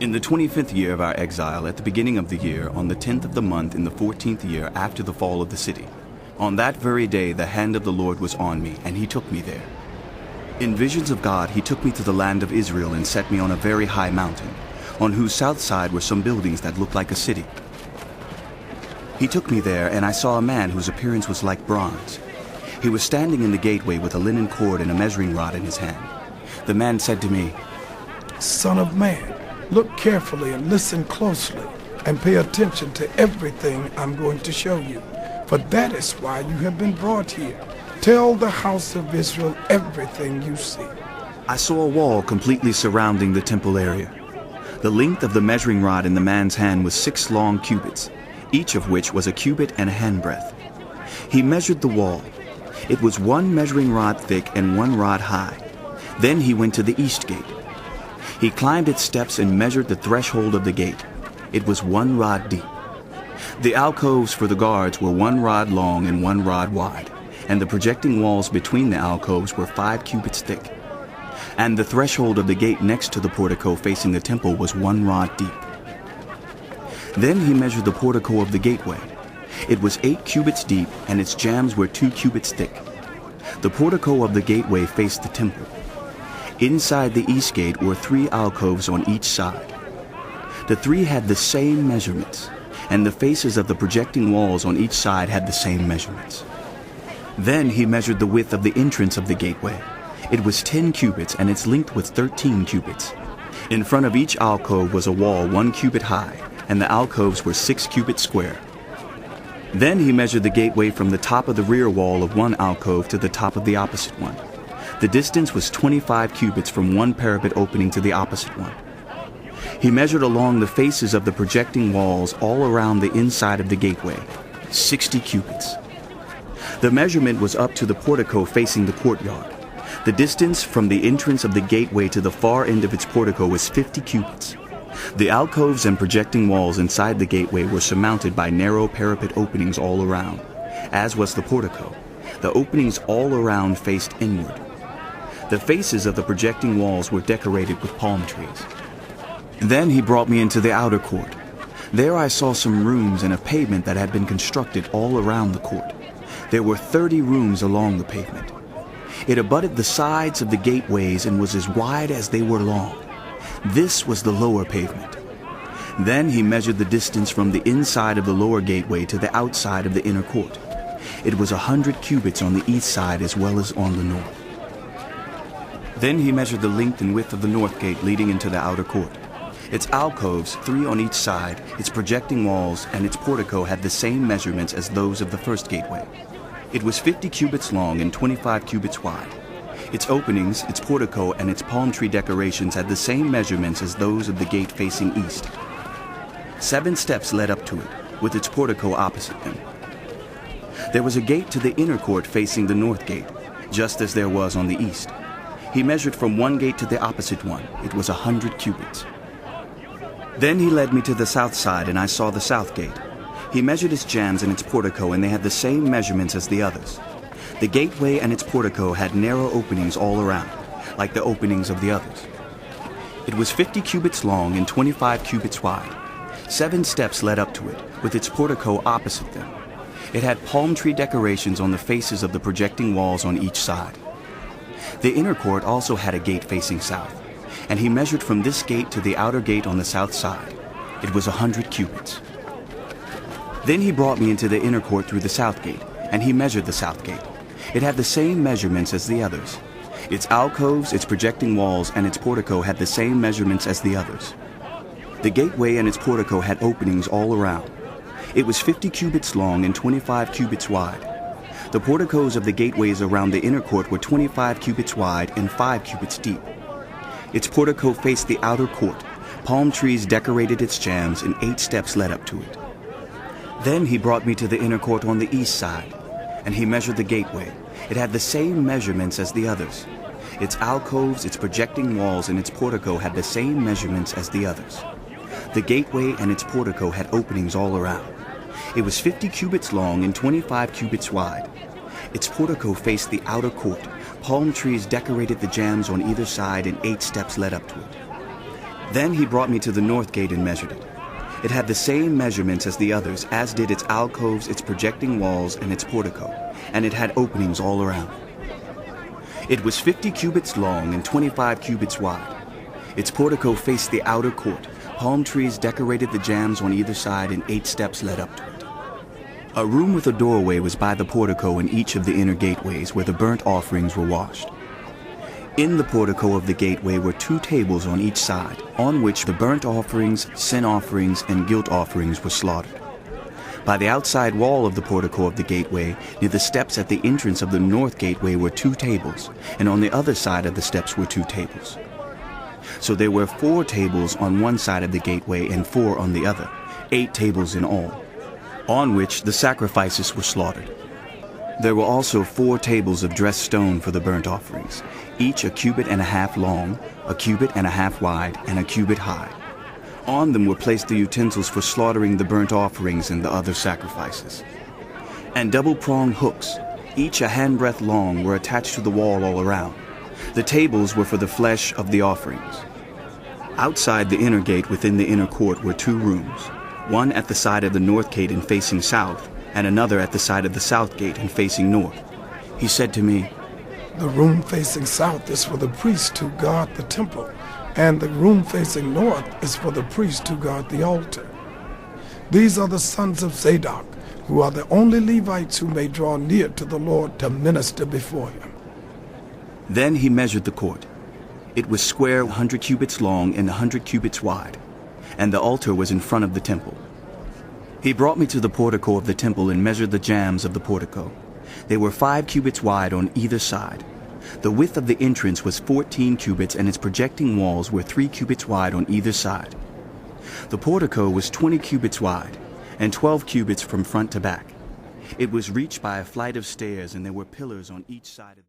In the 25th year of our exile, at the beginning of the year, on the 10th of the month, in the 14th year after the fall of the city, on that very day the hand of the Lord was on me, and he took me there. In visions of God, he took me to the land of Israel and set me on a very high mountain, on whose south side were some buildings that looked like a city. He took me there, and I saw a man whose appearance was like bronze. He was standing in the gateway with a linen cord and a measuring rod in his hand. The man said to me, "Son of man, look carefully and listen closely, and pay attention to everything I'm going to show you, for that is why you have been brought here. Tell the house of Israel everything you see." I saw a wall completely surrounding the temple area. The length of the measuring rod in the man's hand was 6 long cubits, each of which was a cubit and a handbreadth. He measured the wall. It was 1 measuring rod thick and 1 rod high. Then he went to the east gate. He climbed its steps and measured the threshold of the gate. It was 1 rod deep. The alcoves for the guards were 1 rod long and 1 rod wide, and the projecting walls between the alcoves were 5 cubits thick. And the threshold of the gate next to the portico facing the temple was 1 rod deep. Then he measured the portico of the gateway. It was 8 cubits deep, and its jambs were 2 cubits thick. The portico of the gateway faced the temple. Inside the east gate were 3 alcoves on each side. The 3 had the same measurements, and the faces of the projecting walls on each side had the same measurements. Then he measured the width of the entrance of the gateway. It was 10 cubits, and its length was 13 cubits. In front of each alcove was a wall 1 cubit high, and the alcoves were 6 cubits square. Then he measured the gateway from the top of the rear wall of one alcove to the top of the opposite one. The distance was 25 cubits from one parapet opening to the opposite one. He measured along the faces of the projecting walls all around the inside of the gateway, 60 cubits. The measurement was up to the portico facing the courtyard. The distance from the entrance of the gateway to the far end of its portico was 50 cubits. The alcoves and projecting walls inside the gateway were surmounted by narrow parapet openings all around, as was the portico. The openings all around faced inward. The faces of the projecting walls were decorated with palm trees. Then he brought me into the outer court. There I saw some rooms and a pavement that had been constructed all around the court. There were 30 rooms along the pavement. It abutted the sides of the gateways and was as wide as they were long. This was the lower pavement. Then he measured the distance from the inside of the lower gateway to the outside of the inner court. It was 100 cubits on the east side as well as on the north. Then he measured the length and width of the north gate leading into the outer court. Its alcoves, 3 on each side, its projecting walls, and its portico had the same measurements as those of the first gateway. It was 50 cubits long and 25 cubits wide. Its openings, its portico, and its palm tree decorations had the same measurements as those of the gate facing east. 7 steps led up to it, with its portico opposite them. There was a gate to the inner court facing the north gate, just as there was on the east. He measured from one gate to the opposite one. It was 100 cubits. Then he led me to the south side, and I saw the south gate. He measured its jambs and its portico, and they had the same measurements as the others. The gateway and its portico had narrow openings all around, like the openings of the others. It was 50 cubits long and 25 cubits wide. 7 steps led up to it, with its portico opposite them. It had palm tree decorations on the faces of the projecting walls on each side. The inner court also had a gate facing south, and he measured from this gate to the outer gate on the south side. It was 100 cubits. Then he brought me into the inner court through the south gate, and he measured the south gate. It had the same measurements as the others. Its alcoves, its projecting walls, and its portico had the same measurements as the others. The gateway and its portico had openings all around. It was 50 cubits long and 25 cubits wide. The porticos of the gateways around the inner court were 25 cubits wide and 5 cubits deep. Its portico faced the outer court. Palm trees decorated its jambs, and 8 steps led up to it. Then he brought me to the inner court on the east side, and he measured the gateway. It had the same measurements as the others. Its alcoves, its projecting walls, and its portico had the same measurements as the others. The gateway and its portico had openings all around. It was 50 cubits long and 25 cubits wide. Its portico faced the outer court. Palm trees decorated the jambs on either side, and 8 steps led up to it. Then he brought me to the north gate and measured it. It had the same measurements as the others, as did its alcoves, its projecting walls, and its portico, and it had openings all around. It was 50 cubits long and 25 cubits wide. Its portico faced the outer court. Palm trees decorated the jambs on either side, and 8 steps led up to it. A room with a doorway was by the portico in each of the inner gateways where the burnt offerings were washed. In the portico of the gateway were 2 tables on each side, on which the burnt offerings, sin offerings, and guilt offerings were slaughtered. By the outside wall of the portico of the gateway, near the steps at the entrance of the north gateway, were 2 tables, and on the other side of the steps were 2 tables. So there were 4 tables on one side of the gateway and 4 on the other, 8 tables in all, on which the sacrifices were slaughtered. There were also 4 tables of dressed stone for the burnt offerings, each a cubit and a half long, a cubit and a half wide, and a cubit high. On them were placed the utensils for slaughtering the burnt offerings and the other sacrifices. And double-pronged hooks, each a handbreadth long, were attached to the wall all around. The tables were for the flesh of the offerings. Outside the inner gate within the inner court were 2 rooms, one at the side of the north gate and facing south, and another at the side of the south gate and facing north. He said to me, "The room facing south is for the priests who guard the temple, and the room facing north is for the priests who guard the altar. These are the sons of Zadok, who are the only Levites who may draw near to the Lord to minister before him." Then he measured the court. It was square, 100 cubits long and 100 cubits wide, and the altar was in front of the temple. He brought me to the portico of the temple and measured the jambs of the portico. They were 5 cubits wide on either side. The width of the entrance was 14 cubits, and its projecting walls were 3 cubits wide on either side. The portico was 20 cubits wide, and 12 cubits from front to back. It was reached by a flight of stairs, and there were pillars on each side of